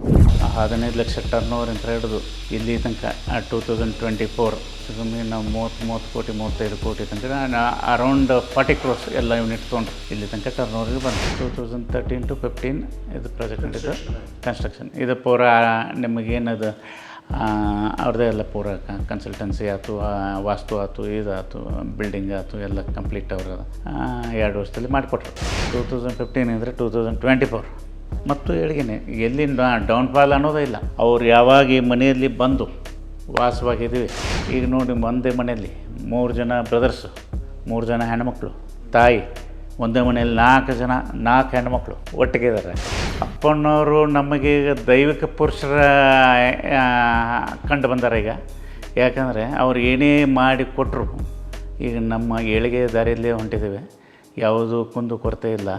15 lakh turn ಅಂತ ಹಿಡಿದು ಇಲ್ಲಿ ತನಕ 2024 ಕಮ್ಮಿ ನಾವು 30 ಕೋಟಿ 35 ಕೋಟಿ ತನಕ ಅರೌಂಡ್ 40 ಕ್ರೋರ್ಸ್ ಎಲ್ಲ ಯೂನಿಟ್ ತೊಗೊಂಡ್ರು ಇಲ್ಲಿ ತನಕ ಟರ್ನ್ ಓವರ್ಗೆ ಬಂತು. 2013 to 15 ಇದು ಪ್ರಾಜೆಕ್ಟ್ ನಡೀತು ಕನ್ಸ್ಟ್ರಕ್ಷನ್. ಇದು ಪೂರ ನಿಮಗೇನದು ಅವ್ರದ್ದೇ ಎಲ್ಲ ಪೂರ ಕನ್ಸಲ್ಟೆನ್ಸಿ ಆಯ್ತು, ವಾಸ್ತು ಆಯ್ತು, ಇದಾಯ್ತು, ಬಿಲ್ಡಿಂಗ್ ಆಯ್ತು, ಎಲ್ಲ ಕಂಪ್ಲೀಟ್ ಅವರು 2 ವರ್ಷದಲ್ಲಿ ಮಾಡಿಕೊಟ್ರು. 2015 ಅಂದರೆ 2024 ಮತ್ತು ಹೇಳಿದ್ದೀನಿ ಎಲ್ಲಿಂದ ಡೌನ್ಫಾಲ್ ಅನ್ನೋದೇ ಇಲ್ಲ. ಅವ್ರು ಯಾವಾಗ ಈ ಮನೆಯಲ್ಲಿ ಬಂದು ವಾಸವಾಗಿದ್ದೀವಿ, ಈಗ ನೋಡಿ ಒಂದೇ ಮನೆಯಲ್ಲಿ 3 ಜನ ಬ್ರದರ್ಸು, 3 ಜನ ಹೆಣ್ಮಕ್ಳು, ತಾಯಿ, ಒಂದೇ ಮನೆಯಲ್ಲಿ 4 ಹೆಣ್ಮಕ್ಳು ಒಟ್ಟಿಗೆ ಇದ್ದಾರೆ. ಅಪ್ಪಣ್ಣವರು ನಮಗೆ ಈಗ ದೈವಿಕ ಪುರುಷರ ಕಂಡು ಬಂದಾರ ಈಗ. ಯಾಕಂದರೆ ಅವ್ರು ಏನೇ ಮಾಡಿ ಕೊಟ್ಟರು ಈಗ ನಮ್ಮ ಏಳಿಗೆ ದಾರಿಯಲ್ಲೇ ಹೊಂಟಿದ್ದೇವೆ, ಯಾವುದೂ ಕುಂದು ಕೊರತೆ ಇಲ್ಲ.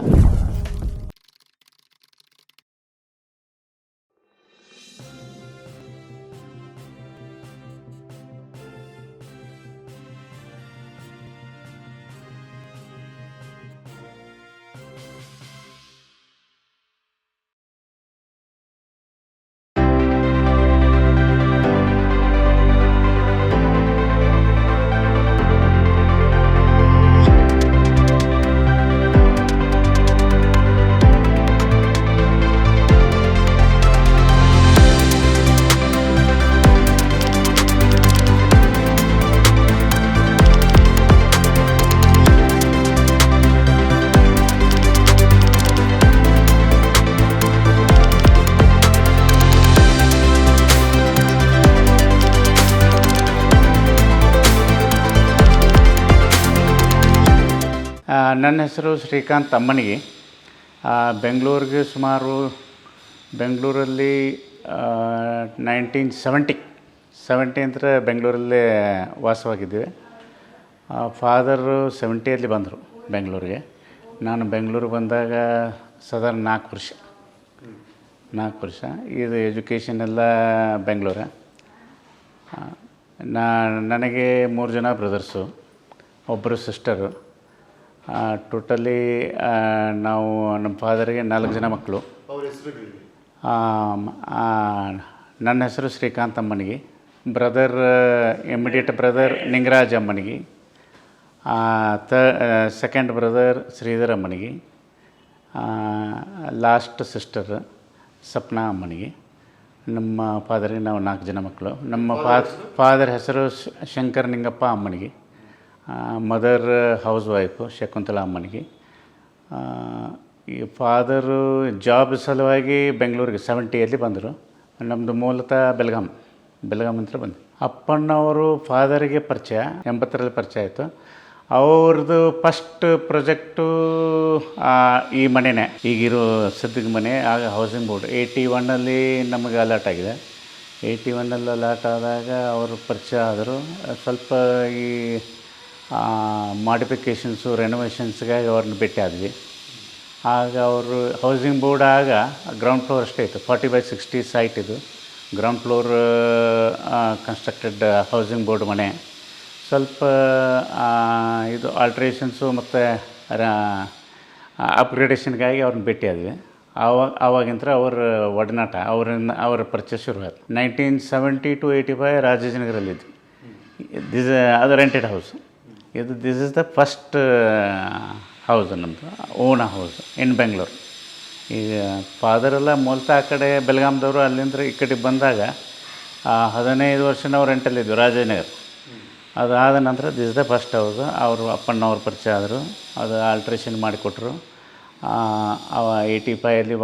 ನನ್ನ ಹೆಸರು ಶ್ರೀಕಾಂತ್ ಅಮ್ಮನಿಗೆ. ಬೆಂಗಳೂರಿಗೆ ಸುಮಾರು ಬೆಂಗಳೂರಲ್ಲಿ 1970 ಅಂದರೆ ಬೆಂಗಳೂರಲ್ಲೇ ವಾಸವಾಗಿದ್ದೀವಿ. ಫಾದರು 70ಯಲ್ಲಿ ಬಂದರು ಬೆಂಗಳೂರಿಗೆ. ನಾನು ಬೆಂಗಳೂರಿಗೆ ಬಂದಾಗ ಸಾಧಾರಣ 4 ವರ್ಷ. ಇದು ಎಜುಕೇಷನ್ ಎಲ್ಲ ಬೆಂಗಳೂರು. ನನಗೆ 3 ಜನ ಬ್ರದರ್ಸು, ಒಬ್ಬರು ಸಿಸ್ಟರು. ಟೋಟಲಿ ನಾವು ನಮ್ಮ ಫಾದರಿಗೆ 4 ಜನ ಮಕ್ಕಳು. ನನ್ನ ಹೆಸರು ಶ್ರೀಕಾಂತ್ ಅಮ್ಮನಿಗೆ. ಬ್ರದರ್ ಇಮಿಡಿಯೇಟ್ ಬ್ರದರ್ ನಿಂಗರಾಜ್ ಅಮ್ಮನಿಗೆ. ಸೆಕೆಂಡ್ ಬ್ರದರ್ ಶ್ರೀಧರ್ ಅಮ್ಮನಿಗೆ. ಲಾಸ್ಟ್ ಸಿಸ್ಟರ್ ಸಪ್ನಾ ಅಮ್ಮನಿಗೆ. ನಮ್ಮ ಫಾದರಿಗೆ ನಾವು 4 ಜನ ಮಕ್ಕಳು. ನಮ್ಮ ಫಾದರ್ ಹೆಸರು ಶಂಕರ್ ನಿಂಗಪ್ಪ ಅಮ್ಮನಿಗೆ. ಮದರ್ ಹೌಸ್ ವೈಫು ಶಕುಂತಲಾ ಅಮ್ಮನಿಗೆ. ಈ ಫಾದರು ಜಾಬ್ ಸಲುವಾಗಿ ಬೆಂಗಳೂರಿಗೆ 70ಯಲ್ಲಿ ಬಂದರು. ನಮ್ಮದು ಮೂಲತಃ ಬೆಳಗಾಂ ಅಂತ ಬಂದು. ಅಪ್ಪಣ್ಣವರು ಫಾದರಿಗೆ ಪರಿಚಯ 80ರಲ್ಲಿ ಪರಿಚಯ ಆಯಿತು. ಅವ್ರದ್ದು ಫಸ್ಟ್ ಪ್ರಾಜೆಕ್ಟು ಈ ಮನೆಯೇ, ಈಗಿರೋ ಸದ್ಯದ ಮನೆ. ಆಗ ಹೌಸಿಂಗ್ ಬೋರ್ಡ್ 81ನಲ್ಲಿ ನಮಗೆ ಅಲಾಟ್ ಆಗಿದೆ. 81ನಲ್ಲಿ ಅಲಾಟ್ ಆದಾಗ ಅವರು ಪರಿಚಯ ಆದರು. ಸ್ವಲ್ಪ ಈ ಮಾಡಿಫಿಕೇಷನ್ಸು ರೆನೋವೇಷನ್ಸ್ಗಾಗಿ ಅವ್ರನ್ನ ಭೇಟಿ ಆದ್ವಿ. ಆಗ ಅವರು ಹೌಸಿಂಗ್ ಬೋರ್ಡ್ ಆಗ ಗ್ರೌಂಡ್ ಫ್ಲೋರ್ ಅಷ್ಟೇ ಇತ್ತು. 40/60 ಸೈಟ್ ಇದು. Ground floor constructed housing board ಮನೆ. ಸ್ವಲ್ಪ ಇದು ಆಲ್ಟ್ರೇಷನ್ಸು ಮತ್ತು ಅಪ್ಗ್ರೇಡೇಷನ್ಗಾಗಿ ಅವ್ರನ್ನ ಭೇಟಿ ಆದ್ವಿ. ಆವಾಗಿಂತ ಅವ್ರ ಒಡನಾಟ ಅವರ ಪರಿಚಯ ಶುರುವಾಯಿತು. 1970 to 85 ರಾಜಾಜಿನಗರಲ್ಲಿದ್ವಿ. ಅದು rented house. This is the first house ನಮ್ಮದು, ಓನ್ ಹೌಸ್ ಇನ್ ಬೆಂಗಳೂರು. ಈಗ ಫಾದರೆಲ್ಲ ಮೂಲತಃ ಆ ಕಡೆ ಬೆಳಗಾಂದವರು. ಅಲ್ಲಿಂದ ಈ ಕಡೆ ಬಂದಾಗ 15 ವರ್ಷ ನಾವು ರೆಂಟಲ್ಲಿದ್ವಿ ರಾಜಾಜಿನಗರ. ಅದಾದ ನಂತರ this is the first house. ಅವರು ಅಪ್ಪಣ್ಣವ್ರ ಪರಿಚಯ ಆದರು. ಅದು ಆಲ್ಟ್ರೇಷನ್ ಮಾಡಿಕೊಟ್ರು. 85ಯಲ್ಲಿ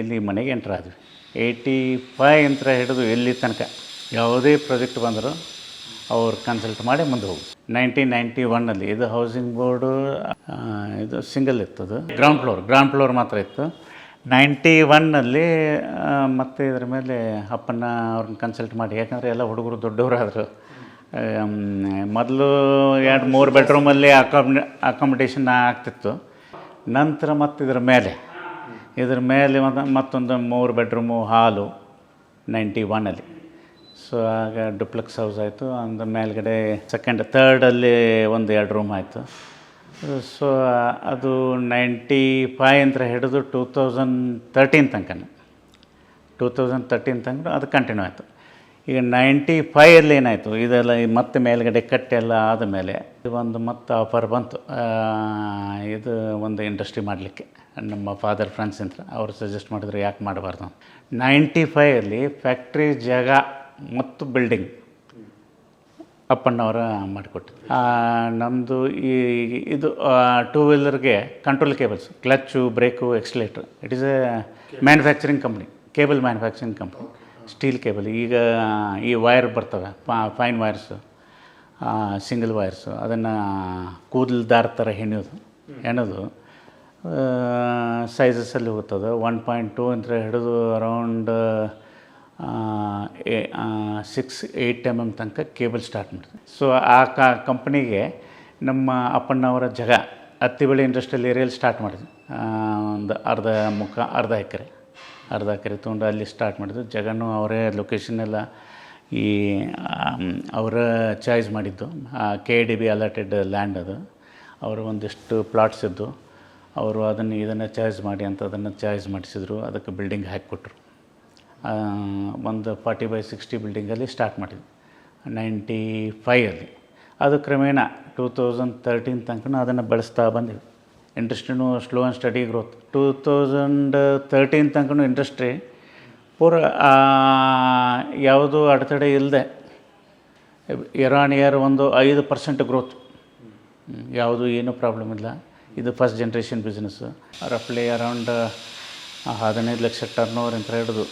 ಇಲ್ಲಿ ಮನೆಗೆ ಎಂಟ್ರ್ ಆದ್ವಿ. 85 ಅಂತ ಹಿಡಿದು ಇಲ್ಲಿ ತನಕ ಯಾವುದೇ ಪ್ರಾಜೆಕ್ಟ್ ಬಂದರೂ ಅವ್ರು ಕನ್ಸಲ್ಟ್ ಮಾಡಿ ಮುಂದೆ ಹೋಗಿ. 1991ನಲ್ಲಿ ಇದು ಹೌಸಿಂಗ್ ಬೋರ್ಡು ಇದು ಸಿಂಗಲ್ ಇತ್ತದು. ಗ್ರೌಂಡ್ ಫ್ಲೋರ್ ಮಾತ್ರ ಇತ್ತು. 91ನಲ್ಲಿ ಮತ್ತು ಇದ್ರ ಮೇಲೆ ಅಪ್ಪಣ್ಣ ಅವ್ರನ್ನ ಕನ್ಸಲ್ಟ್ ಮಾಡಿ, ಯಾಕಂದರೆ ಎಲ್ಲ ಹುಡುಗರು ದೊಡ್ಡವರಾದರು. ಮೊದಲು 2-3 ಬೆಡ್ರೂಮಲ್ಲಿ ಅಕಾಮಿಡೇಷನ್ ಆಗ್ತಿತ್ತು. ನಂತರ ಮತ್ತು ಇದ್ರ ಮೇಲೆ ಮತ್ತೊಂದು 3 ಬೆಡ್ರೂಮು ಹಾಲು 91ನಲ್ಲಿ. ಸೊ ಆಗ ಡುಪ್ಲೆಕ್ಸ್ ಹೌಸ್ ಆಯಿತು. ಅಂದ ಮೇಲ್ಗಡೆ ಥರ್ಡಲ್ಲಿ 1-2 ರೂಮ್ ಆಯಿತು. ಸೊ ಅದು 95 ಅಂತ ಹಿಡಿದು 2013 ತನಕ 2013 ತನಕ ಅದು ಕಂಟಿನ್ಯೂ ಆಯಿತು. ಈಗ 95 ಏನಾಯಿತು, ಇದೆಲ್ಲ ಮತ್ತೆ ಮೇಲ್ಗಡೆ ಕಟ್ಟೆಲ್ಲ ಆದಮೇಲೆ ಒಂದು ಮತ್ತೆ ಆಫರ್ ಬಂತು, ಇದು ಒಂದು ಇಂಡಸ್ಟ್ರಿ ಮಾಡಲಿಕ್ಕೆ. ನಮ್ಮ ಫಾದರ್ ಫ್ರೆಂಡ್ಸ್ ಅಂತ ಅವರು ಸಜೆಸ್ಟ್ ಮಾಡಿದ್ರು, ಯಾಕೆ ಮಾಡಬಾರ್ದು. 95 ಫ್ಯಾಕ್ಟ್ರಿ ಜಾಗ ಮತ್ತು ಬಿಲ್ಡಿಂಗ್ ಅಪ್ಪಣ್ಣವರ ಮಾಡಿಕೊಟ್ಟು. ನಮ್ಮದು ಇದು ಟೂ ವೀಲರ್ಗೆ control cables, clutch, brake, accelerator. It is a manufacturing company, cable manufacturing company, steel cable. ಈಗ ಈ ವೈರ್ ಬರ್ತವೆ, ಫೈನ್ ವೈರ್ಸು, ಸಿಂಗಲ್ ವೈರ್ಸು, ಅದನ್ನು ಕೂದಲು ದಾರ ಥರ ಹೆಣೋದು ಸೈಜಸಲ್ಲಿ ಹೋಗ್ತದೆ. 1.2 ಅಂತ ಹಿಡಿದು ಅರೌಂಡ್ 6-8 mm ತನಕ ಕೇಬಲ್ ಸ್ಟಾರ್ಟ್ ಮಾಡಿದೆ. ಸೊ ಆ ಕಂಪ್ನಿಗೆ ನಮ್ಮ ಅಪ್ಪಣ್ಣವರ ಜಾಗ ಹತ್ತಿಬೆಳೆ ಇಂಡಸ್ಟ್ರಿಯಲ್ ಏರಿಯಲ್ಲಿ ಸ್ಟಾರ್ಟ್ ಮಾಡಿದ್ವಿ. ಒಂದು ಅರ್ಧ ಎಕರೆ ತೊಗೊಂಡು ಅಲ್ಲಿ ಸ್ಟಾರ್ಟ್ ಮಾಡಿದ್ದು. ಜಾಗನೂ ಅವರೇ, ಲೊಕೇಶನ್ ಎಲ್ಲ ಅವರ ಚಾಯ್ಸ್ ಮಾಡಿದ್ದು. KDB ಅಲಾಟೆಡ್ ಲ್ಯಾಂಡ್ ಅದು. ಅವರು ಒಂದಿಷ್ಟು ಪ್ಲಾಟ್ಸ್ ಇದ್ದು, ಅವರು ಇದನ್ನು ಚಾಯ್ಸ್ ಮಾಡಿ ಅಂತ ಅದನ್ನು ಚಾಯ್ಸ್ ಮಾಡಿಸಿದ್ರು. ಅದಕ್ಕೆ ಬಿಲ್ಡಿಂಗ್ ಹಾಕಿಕೊಟ್ರು. ಒಂದು 40/60 ಬಿಲ್ಡಿಂಗಲ್ಲಿ ಸ್ಟಾರ್ಟ್ ಮಾಡಿದ್ವಿ 95. ಅದು ಕ್ರಮೇಣ 2013 ತನಕ ಅದನ್ನು ಬೆಳೆಸ್ತಾ ಬಂದಿವಿ. ಇಂಡಸ್ಟ್ರಿನೂ ಸ್ಲೋ ಆ್ಯಂಡ್ ಸ್ಟಡಿ ಗ್ರೋತ್. 2013 ತನಕ ಇಂಡಸ್ಟ್ರಿ ಪೂರ ಯಾವುದೂ ಅಡೆತಡೆ ಇಲ್ಲದೆ ಇಯರ್ ಒಂದು 5% ಗ್ರೋತ್, ಯಾವುದು ಏನೂ ಪ್ರಾಬ್ಲಮ್ ಇಲ್ಲ. ಇದು ಫಸ್ಟ್ ಜನ್ರೇಷನ್ ಬಿಸ್ನೆಸ್ಸು. ರಫ್ಲಿ ಅರೌಂಡ್ 15 ಲಕ್ಷ ಟರ್ನ್ ಓವರ್ ಅಂತ ಹಿಡಿದು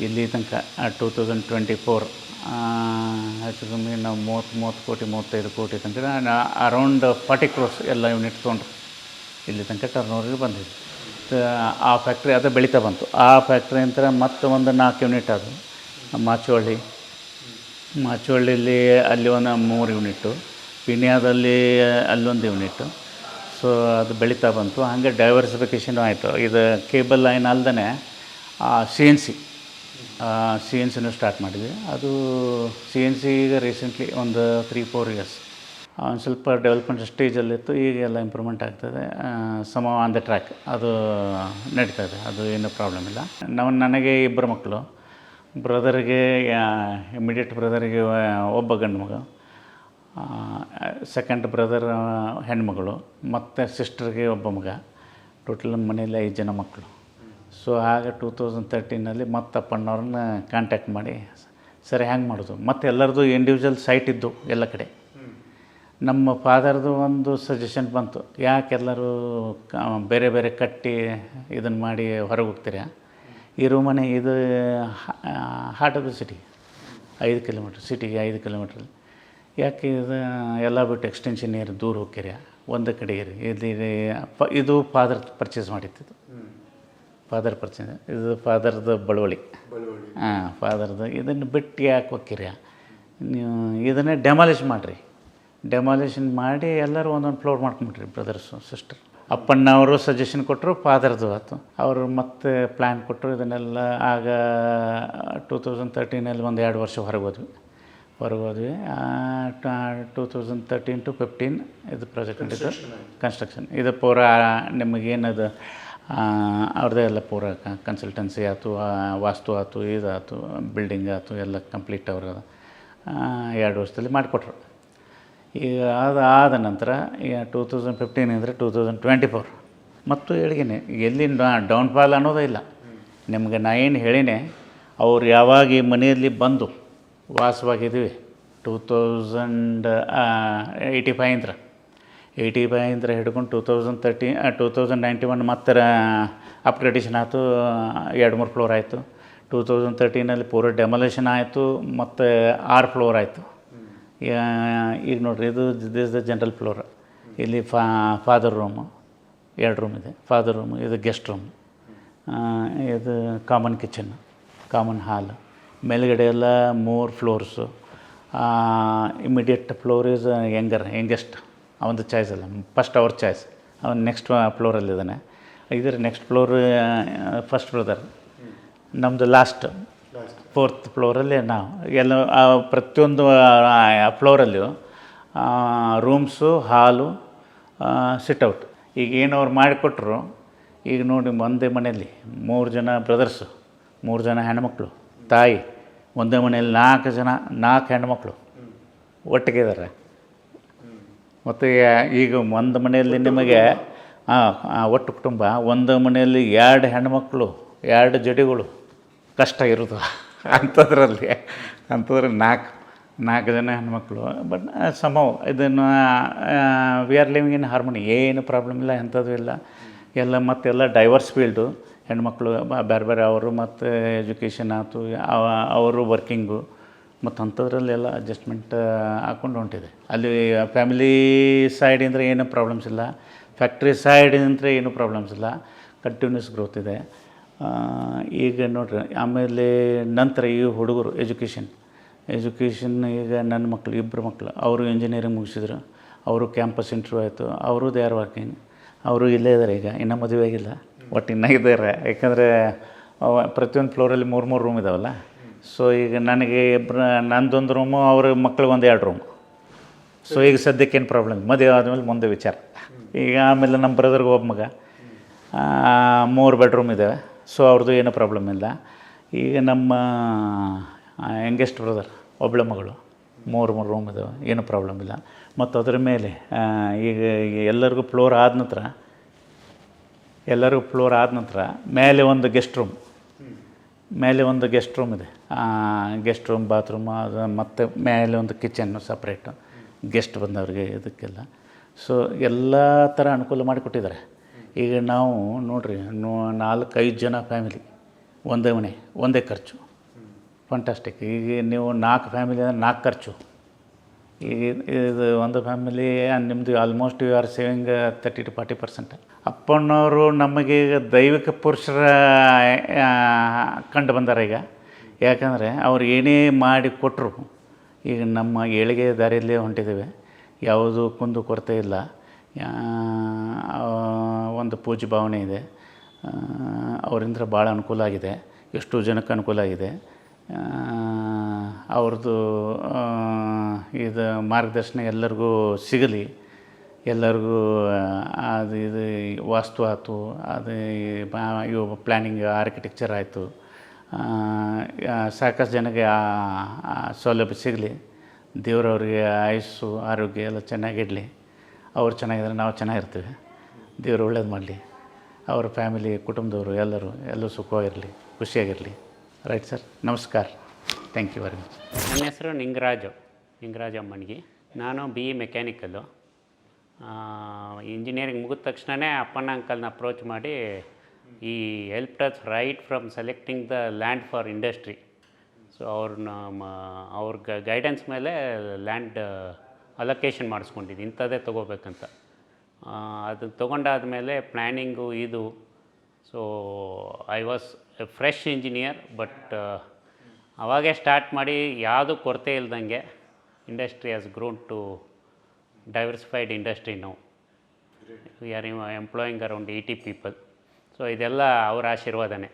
ಇಲ್ಲಿ ತನಕ 2024 ಹೆಚ್ಚು ಕಮ್ಮಿ ನಾವು 30 ಕೋಟಿ 35 ಕೋಟಿ ತನಕ ಅರೌಂಡ್ 40 crores ಎಲ್ಲ ಯೂನಿಟ್ ತೊಗೊಂಡ್ರು ಇಲ್ಲಿ ತನಕ ಟರ್ನ್ ಓವರ್ಗೆ ಬಂದಿದೆ. ಆ ಫ್ಯಾಕ್ಟ್ರಿ ಅದು ಬೆಳೀತಾ ಬಂತು. ಆ ಫ್ಯಾಕ್ಟ್ರಿ ನಂತರ ಮತ್ತೆ ಒಂದು 4 ಯೂನಿಟ್ ಅದು ಮಾಚುವಳ್ಳಿಲಿ ಅಲ್ಲಿ ಒಂದು 3 ಯೂನಿಟ್ಟು, ಪಿಣ್ಯದಲ್ಲಿ ಅಲ್ಲೊಂದು ಯೂನಿಟ್ಟು. ಸೊ ಅದು ಬೆಳೀತಾ ಬಂತು. ಹಾಗೆ ಡೈವರ್ಸಿಫಿಕೇಷನ್ ಆಯಿತು. ಇದು ಕೇಬಲ್ ಲೈನ್ ಅಲ್ಲದೆ CNCನೂ ಸ್ಟಾರ್ಟ್ ಮಾಡಿದ್ವಿ. ಅದು CNC ಈಗ ರೀಸೆಂಟ್ಲಿ ಒಂದು 3-4 ಇಯರ್ಸ್ ಒಂದು ಸ್ವಲ್ಪ ಡೆವಲಪ್ಮೆಂಟ್ ಸ್ಟೇಜಲ್ಲಿತ್ತು. ಈಗ ಎಲ್ಲ ಇಂಪ್ರೂವ್ಮೆಂಟ್ ಆಗ್ತದೆ. ಸಮ ಆನ್ ದ ಟ್ರ್ಯಾಕ್, ಅದು ನಡೀತದೆ, ಅದು ಏನೂ ಪ್ರಾಬ್ಲಮ್ ಇಲ್ಲ. ನನಗೆ 2 ಮಕ್ಕಳು. ಬ್ರದರ್ಗೆ, ಇಮಿಡಿಯೇಟ್ ಬ್ರದರ್ಗೆ ಒಬ್ಬ ಗಂಡು ಮಗ, ಸೆಕೆಂಡ್ ಬ್ರದರ್ ಹೆಣ್ಮಗಳು, ಮತ್ತು ಸಿಸ್ಟರ್ಗೆ ಒಬ್ಬ ಮಗ. ಟೋಟಲ್ ಮನೆಯಲ್ಲಿ 5 ಜನ ಮಕ್ಕಳು. ಸೊ ಆಗ 2013 ಮತ್ತೆ ಅಪ್ಪಣ್ಣವ್ರನ್ನ ಕಾಂಟ್ಯಾಕ್ಟ್ ಮಾಡಿ, ಸರಿ ಹ್ಯಾಂಗೆ ಮಾಡೋದು. ಮತ್ತು ಎಲ್ಲರದು ಇಂಡಿವಿಜುವಲ್ ಸೈಟ್ ಇದ್ದು ಎಲ್ಲ ಕಡೆ. ನಮ್ಮ ಫಾದರ್ದು ಒಂದು ಸಜೆಷನ್ ಬಂತು, ಯಾಕೆಲ್ಲರೂ ಬೇರೆ ಬೇರೆ ಕಟ್ಟಿ ಇದನ್ನು ಮಾಡಿ ಹೊರಗೆ ಹೋಗ್ತೀರಾ, ಇರೋ ಮನೆ ಇದು heart of the city, 5 kilometre, ಸಿಟಿಗೆ 5 ಕಿಲೋಮೀಟ್ರಲ್ಲಿ ಯಾಕೆ ಇದು ಎಲ್ಲ ಬಿಟ್ಟು ಎಕ್ಸ್ಟೆನ್ಷನ್ ಏರಿ ದೂರ ಹೋಗ್ತೀರಾ, ಒಂದು ಕಡೆ ಇರಿ. ಇದು ಫಾದರ್ ಪರ್ಚೇಸ್ ಮಾಡಿದ್ದು, ಇದು ಫಾದರ್ದು ಬಳುವಳಿ. ಫಾದರ್ದು ಇದನ್ನು ಬಿಟ್ಟು ಯಾಕೆ ಹೋಗ್ತೀರ, ನೀವು ಇದನ್ನೇ ಡೆಮಾಲಿಷ್ ಮಾಡಿರಿ. ಡೆಮಾಲಿಷನ್ ಮಾಡಿ ಎಲ್ಲರೂ ಒಂದೊಂದು ಫ್ಲೋರ್ ಮಾಡ್ಕೊಂಬಿಟ್ರಿ, ಬ್ರದರ್ಸು ಸಿಸ್ಟರ್. ಅಪ್ಪಣ್ಣವರು ಸಜೆಷನ್ ಕೊಟ್ಟರು, ಫಾದರ್ದು ಆಯ್ತು. ಅವರು ಮತ್ತೆ ಪ್ಲ್ಯಾನ್ ಕೊಟ್ಟರು. ಇದನ್ನೆಲ್ಲ ಆಗ 2013 ಒಂದು 2 ವರ್ಷ ಹೊರಗೆ ಹೋದ್ವಿ. 2013 to 15 ಇದು ಪ್ರಾಜೆಕ್ಟ್ ನಡೀತು, ಕನ್ಸ್ಟ್ರಕ್ಷನ್. ಇದು ಪೂರ ನಿಮಗೇನದು ಅವ್ರದ್ದೇ ಎಲ್ಲ ಪೂರ ಕನ್ಸಲ್ಟೆನ್ಸಿ ಆಯ್ತು, ವಾಸ್ತು ಆಯ್ತು, ಇದಾಯ್ತು, ಬಿಲ್ಡಿಂಗ್ ಆಯ್ತು, ಎಲ್ಲ ಕಂಪ್ಲೀಟ್ ಅವ್ರ 2 ವರ್ಷದಲ್ಲಿ ಮಾಡಿಕೊಟ್ರು. ಈಗ ಅದಾದ ನಂತರ 2015 ಅಂದರೆ 2024 ಮತ್ತು ಹೇಳಿದ್ದೀನಿ, ಎಲ್ಲಿ ಡೌನ್ಫಾಲ್ ಅನ್ನೋದೇ ಇಲ್ಲ ನಿಮ್ಗೆ. ನಾ ಏನು ಹೇಳಿನೇ, ಅವ್ರು ಯಾವಾಗ ಈ ಮನೆಯಲ್ಲಿ ಬಂದು ವಾಸವಾಗಿದ್ವಿ 2085 ಹಿಡ್ಕೊಂಡು 2091 ಮತ್ತೆ ಅಪ್ಗ್ರೇಡೇಷನ್ ಆಯಿತು, 2-3 ಫ್ಲೋರ್ ಆಯಿತು. 2013 ಪೂರ ಡೆಮೊಲೇಷನ್ ಆಯಿತು, ಮತ್ತು 6 ಫ್ಲೋರ್ ಆಯಿತು. ಈಗ ನೋಡಿರಿ, ದಿಸ್ ದ ಜನರಲ್ ಫ್ಲೋರ್. ಇಲ್ಲಿ ಫಾದರ್ ರೂಮು 2 ರೂಮ್ ಇದೆ, ಫಾದರ್ ರೂಮು, ಇದು ಗೆಸ್ಟ್ ರೂಮ್, ಇದು ಕಾಮನ್ ಕಿಚನ್, ಕಾಮನ್ ಹಾಲ್. ಮೇಲುಗಡೆ ಎಲ್ಲ 3 flours. Immediate floor is youngest, ಅವನದು ಚಾಯ್ಸ್ ಅಲ್ಲ, ಫಸ್ಟ್ ಅವ್ರ ಚಾಯ್ಸ್. ಅವನು ನೆಕ್ಸ್ಟ್ ಫ್ಲೋರಲ್ಲಿದ್ದಾನೆ. ಇದರ ನೆಕ್ಸ್ಟ್ ಫ್ಲೋರ್ ಫಸ್ಟ್ ಬ್ರದರ್, ನಮ್ಮದು ಲಾಸ್ಟ್ 4th ಫ್ಲೋರಲ್ಲಿ ನಾವು. ಎಲ್ಲ ಪ್ರತಿಯೊಂದು ಫ್ಲೋರಲ್ಲಿಯೂ ರೂಮ್ಸು, ಹಾಲು, ಸಿಟ್ಔಟ್. ಈಗ ಏನು ಅವ್ರು ಮಾಡಿಕೊಟ್ರು. ಈಗ ನೋಡಿ, ಒಂದೇ ಮನೆಯಲ್ಲಿ 3 ಜನ ಬ್ರದರ್ಸು 3 ಜನ ಹೆಣ್ಮಕ್ಳು, ತಾಯಿ, ಒಂದೇ ಮನೆಯಲ್ಲಿ 4 ಹೆಣ್ಮಕ್ಳು ಒಟ್ಟಿಗೆ ಇದ್ದಾರೆ. ಮತ್ತು ಈಗ ಒಂದು ಮನೆಯಲ್ಲಿ ನಿಮಗೆ ಒಟ್ಟು ಕುಟುಂಬ, ಒಂದು ಮನೆಯಲ್ಲಿ 2 ಹೆಣ್ಮಕ್ಳು, 2 ಜಡಿಗಳು ಕಷ್ಟ ಇರೋದು. ಅಂಥದ್ರಲ್ಲಿ 4 ಜನ ಹೆಣ್ಮಕ್ಳು. ಬಟ್ ಸಮವ್ ಇದನ್ನು we are living in harmony, ಏನು ಪ್ರಾಬ್ಲಮ್ ಇಲ್ಲ, ಎಂಥದ್ದು ಇಲ್ಲ. ಎಲ್ಲ ಮತ್ತೆಲ್ಲ ಡೈವರ್ಸ್ ಫೀಲ್ಡು, ಹೆಣ್ಮಕ್ಳು ಬೇರೆ ಬೇರೆ ಅವರು, ಮತ್ತು ಎಜುಕೇಷನ್ ಆಯ್ತು, ಅವರು ವರ್ಕಿಂಗು, ಮತ್ತು ಅಂಥದ್ರಲ್ಲೆಲ್ಲ ಅಡ್ಜಸ್ಟ್ಮೆಂಟ್ ಹಾಕ್ಕೊಂಡು ಹೊಂಟಿದೆ. ಅಲ್ಲಿ ಫ್ಯಾಮಿಲಿ ಸೈಡಿಂದ ಏನೂ ಪ್ರಾಬ್ಲಮ್ಸ್ ಇಲ್ಲ, ಫ್ಯಾಕ್ಟ್ರಿ ಸೈಡಿಂದ ಏನೂ ಪ್ರಾಬ್ಲಮ್ಸ್ ಇಲ್ಲ, ಕಂಟಿನ್ಯೂಸ್ ಗ್ರೋತ್ ಇದೆ. ಈಗ ನೋಡಿರಿ, ಆಮೇಲೆ ನಂತರ ಈ ಹುಡುಗರು ಎಜುಕೇಷನ್ ಈಗ ನನ್ನ ಮಕ್ಕಳು 2 ಮಕ್ಕಳು, ಅವರು ಇಂಜಿನಿಯರಿಂಗ್ ಮುಗಿಸಿದ್ರು, ಅವರು ಕ್ಯಾಂಪಸ್ ಇಂಟರ್ವ್ಯೂ ಆಯಿತು, ಅವರು ದೇ ಆರ್ ವರ್ಕಿಂಗ್, ಅವರು ಇಲ್ಲೇ ಇದ್ದಾರೆ. ಈಗ ಇನ್ನೂ ಮದುವೆ ಆಗಿಲ್ಲ, ಒಟ್ಟು ಇನ್ನೂ ಇದ್ದಾರೆ. ಯಾಕಂದರೆ ಪ್ರತಿಯೊಂದು ಫ್ಲೋರಲ್ಲಿ 3 ರೂಮ್ ಇದ್ದಾವಲ್ಲ. ಸೊ ಈಗ ನನಗೆ ನಂದೊಂದು ರೂಮು, ಅವ್ರ ಮಕ್ಳಿಗೆ 1-2 ರೂಮು. ಸೊ ಈಗ ಸದ್ಯಕ್ಕೇನು ಪ್ರಾಬ್ಲಮ್, ಮದುವೆ ಆದಮೇಲೆ ಮುಂದೆ ವಿಚಾರ. ಈಗ ಆಮೇಲೆ ನಮ್ಮ ಬ್ರದರ್ಗೆ ಒಬ್ಬ ಮಗ, 3 ಬೆಡ್ರೂಮ್ ಇದ್ದಾವೆ. ಸೊ ಅವ್ರದ್ದು ಏನೂ ಪ್ರಾಬ್ಲಮ್ ಇಲ್ಲ. ಈಗ ನಮ್ಮ ಯಂಗೆಸ್ಟ್ ಬ್ರದರ್ ಒಬ್ಬಳ ಮಗಳು, 3 ರೂಮ್ ಇದ್ದಾವೆ, ಏನೂ ಪ್ರಾಬ್ಲಮ್ ಇಲ್ಲ. ಮತ್ತು ಅದರ ಮೇಲೆ ಈಗ ಎಲ್ಲರಿಗೂ ಫ್ಲೋರ್ ಆದ ನಂತರ ಮೇಲೆ ಒಂದು ಗೆಸ್ಟ್ ರೂಮ್ ಇದೆ. ಗೆಸ್ಟ್ ರೂಮ್, ಬಾತ್ರೂಮ್, ಅದು ಮತ್ತು ಮೇಲೆ ಒಂದು ಕಿಚನ್ನು ಸಪ್ರೇಟು ಗೆಸ್ಟ್ ಬಂದವ್ರಿಗೆ ಇದಕ್ಕೆಲ್ಲ. ಸೊ ಎಲ್ಲ ಥರ ಅನುಕೂಲ ಮಾಡಿಕೊಟ್ಟಿದ್ದಾರೆ. ಈಗ ನಾವು ನೋಡಿರಿ, 4-5 ಜನ ಫ್ಯಾಮಿಲಿ, ಒಂದೇ ಮನೆ, ಒಂದೇ ಖರ್ಚು, ಫಂಟಾಸ್ಟಿಕ್. ಈಗ ನೀವು 4 ಫ್ಯಾಮಿಲಿ ಅಂದರೆ 4 ಖರ್ಚು. ಈಗ ಇದು ಒಂದು ಫ್ಯಾಮಿಲಿ ನಿಮ್ಮದು ಆಲ್ಮೋಸ್ಟ್ ಯು ಆರ್ ಸೇವಿಂಗ್ 30-40%. ಅಪ್ಪಣ್ಣವರು ನಮಗೆ ಈಗ ದೈವಿಕ ಪುರುಷರ ಕಂಡು ಬಂದಾರೆ ಈಗ. ಯಾಕಂದರೆ ಅವ್ರು ಏನೇ ಮಾಡಿ ಕೊಟ್ಟರು, ಈಗ ನಮ್ಮ ಏಳಿಗೆ ದಾರಿಯಲ್ಲೇ ಹೊಂಟಿದ್ದೇವೆ, ಯಾವುದೂ ಕುಂದು ಕೊರತೆ ಇಲ್ಲ. ಒಂದು ಪೂಜ್ಯ ಭಾವನೆ ಇದೆ, ಅವರಿಂದ ಭಾಳ ಅನುಕೂಲ ಆಗಿದೆ, ಎಷ್ಟೋ ಜನಕ್ಕೆ ಅನುಕೂಲ ಆಗಿದೆ. ಅವ್ರದ್ದು ಇದು ಮಾರ್ಗದರ್ಶನ ಎಲ್ಲರಿಗೂ ಸಿಗಲಿ, ಎಲ್ಲರಿಗೂ. ಇದು ವಾಸ್ತು ಆಯಿತು, ಅದು ಇವು ಪ್ಲ್ಯಾನಿಂಗ್, ಆರ್ಕಿಟೆಕ್ಚರ್ ಆಯಿತು, ಸಾಕಷ್ಟು ಜನಕ್ಕೆ ಸೌಲಭ್ಯ ಸಿಗಲಿ. ದೇವರವ್ರಿಗೆ ಆಯುಸ್ಸು, ಆರೋಗ್ಯ ಎಲ್ಲ ಚೆನ್ನಾಗಿಡಲಿ. ಅವ್ರು ಚೆನ್ನಾಗಿದ್ರೆ ನಾವು ಚೆನ್ನಾಗಿರ್ತೀವಿ. ದೇವರು ಒಳ್ಳೇದು ಮಾಡಲಿ. ಅವ್ರ ಫ್ಯಾಮಿಲಿ, ಕುಟುಂಬದವರು ಎಲ್ಲರೂ ಸುಖವಾಗಿರಲಿ, ಖುಷಿಯಾಗಿರಲಿ. ರೈಟ್ ಸರ್, ನಮಸ್ಕಾರ. Thank you very much. ನನ್ನ ಹೆಸರು ನಿಂಗರಾಜ್ ಅಮ್ಮನಿಗೆ. ನಾನು BE ಮೆಕ್ಯಾನಿಕಲ್ಲು. ಇಂಜಿನಿಯರಿಂಗ್ ಮುಗಿದ ತಕ್ಷಣವೇ ಅಪ್ಪಣ್ಣ ಅಂಕಲ್ನ ಅಪ್ರೋಚ್ ಮಾಡಿ ಈ help us right from selecting the land for industry. So ಅವ್ರ ಗೈಡೆನ್ಸ್ ಮೇಲೆ ಲ್ಯಾಂಡ್ ಅಲೊಕೇಶನ್ ಮಾಡಿಸ್ಕೊಂಡಿದ್ದು, ಇಂಥದ್ದೇ ತೊಗೋಬೇಕಂತ. ಅದು ತೊಗೊಂಡಾದಮೇಲೆ ಪ್ಲ್ಯಾನಿಂಗು ಇದು. So I was a fresh engineer, but ಅವಾಗೇ ಸ್ಟಾರ್ಟ್ ಮಾಡಿ ಯಾವುದೂ ಕೊರತೆ ಇಲ್ದಂಗೆ industry has grown to diversified industry now. We are employing around 80 people. So ಇದೆಲ್ಲ ಅವ್ರ ಆಶೀರ್ವಾದನೇ.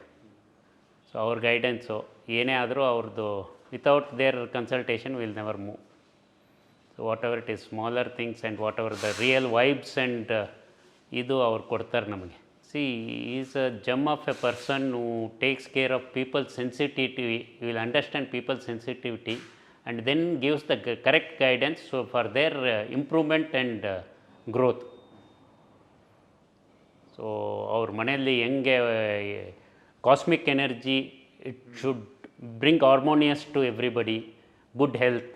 ಸೊ ಅವ್ರ ಗೈಡೆನ್ಸು ಏನೇ ಆದರೂ ಅವ್ರದ್ದು, without their consultation will never move. So what ever it is smaller things and what ever the real vibes and ಇದು ಅವ್ರು ಕೊಡ್ತಾರೆ ನಮಗೆ. See, he is a gem of a person who takes care of people's sensitivity. He will understand people's sensitivity and then gives the correct guidance so for their improvement and growth. So our ಮನೆಯಲ್ಲಿ ಹೆಂಗೆ cosmic energy, it should bring harmonious to everybody, good health.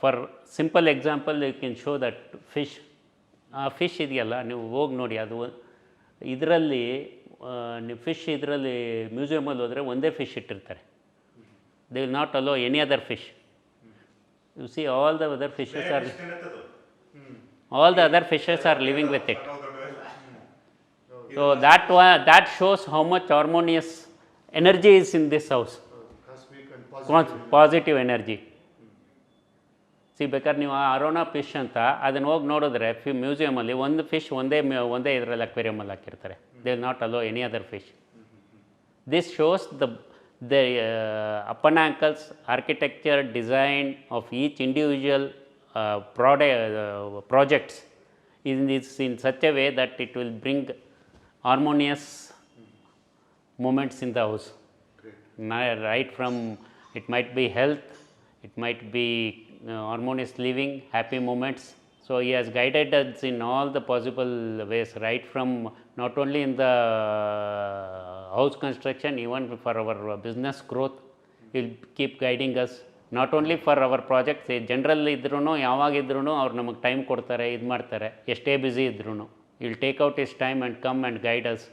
For simple example, you can show that fish ಇದೆಯಲ್ಲ, ನೀವು ಹೋಗಿ ನೋಡಿ. ಅದು ಇದರಲ್ಲಿ ನೀವು ಇದರಲ್ಲಿ ಮ್ಯೂಸಿಯಮಲ್ಲಿ ಹೋದರೆ ಒಂದೇ ಫಿಶ್ ಇಟ್ಟಿರ್ತಾರೆ. They will not allow any other fish. U C all the other fishes are living with it. So that shows how much harmonious energy is in this house. Positive energy. ಬೇಕಾದ್ರೆ ನೀವು ಅರೋನಾ fish ಅಂತ ಅದನ್ನು ಹೋಗಿ ನೋಡಿದ್ರೆ ಮ್ಯೂಸಿಯಮಲ್ಲಿ ಒಂದು fish ಒಂದೇ ಇದರಲ್ಲಿ ಅಕ್ವೇರಿಯಮಲ್ಲಿ ಹಾಕಿರ್ತಾರೆ. They will not allow any other fish. This shows the Appanna uncles architecture design of each individual projects in such a way that it will bring harmonious moments in the house. right from, it might be health, it might be harmonious living, happy moments. So he has guided us in all the possible ways, right from not only in the house construction, even for our business growth. He'll keep guiding us, not only for our projects, general ಇದ್ರೂ ಯಾವಾಗಿದ್ರೂ ಅವ್ರು ನಮಗೆ time ಕೊಡ್ತಾರೆ, ಇದು ಮಾಡ್ತಾರೆ, ಎಷ್ಟೇ busy ಇದ್ರೂ. Will take out is time and come and guide us.